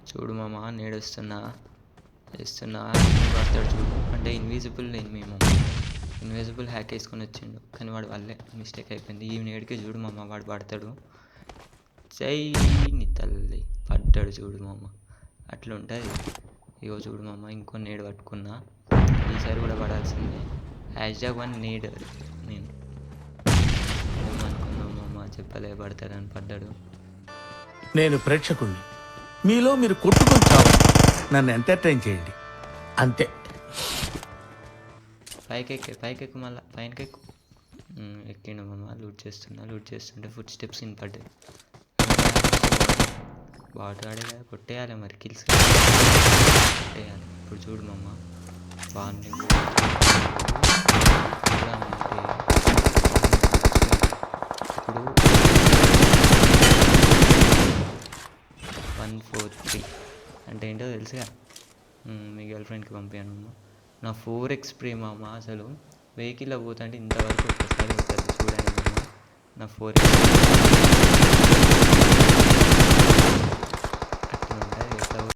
చూడు మామ నేడుస్తున్నా వేస్తున్నా పడతాడు చూడు. అంటే ఇన్విజిబుల్ మేము ఇన్విజిబుల్ హ్యాక్ వేసుకొని వచ్చిండు, కానీ వాడు వల్లే మిస్టేక్ అయిపోయింది. ఈ నేడికే చూడు మామ వాడు పడతాడు. ని తల్లి పడ్డాడు చూడు మామ, అట్లా ఉంటుంది. ఇగో చూడు మామ ఇంకో నేడు పట్టుకున్నా, ఈసారి కూడా పడాల్సిందే. #1 నేడ్. నేను ఏమనుకున్నాం మామ, చెప్పలే పడతాడని పడ్డాడు. నేను ప్రేక్షకుణ్ణి, మీలో మీరు కొట్టుకొని చావాలి, నన్ను ఎంటర్టైన్ చేయండి అంతే. పైకెక్కు మళ్ళా పైనకెక్కు. ఎక్కిండు మామ. లూట్ చేస్తుంటే ఫుట్ స్టెప్స్ వినపడ్డాయి. వాటర్ ఆడే కదా, కొట్టేయాలి మరి, కిల్స్ కొట్టేయాలి. ఇప్పుడు చూడు మామ బాగుంది. ఇప్పుడు 143 అంటే ఏంటో తెలుసుగా. మీ గర్ల్ ఫ్రెండ్కి పంపాను మామ. నా 4x స్ప్రే మామ, అసలు వెహికల్లో పోతుంటే ఇంతవరకు ఒక్కసారి ఉంటుంది చూడండి మామ. నా 4x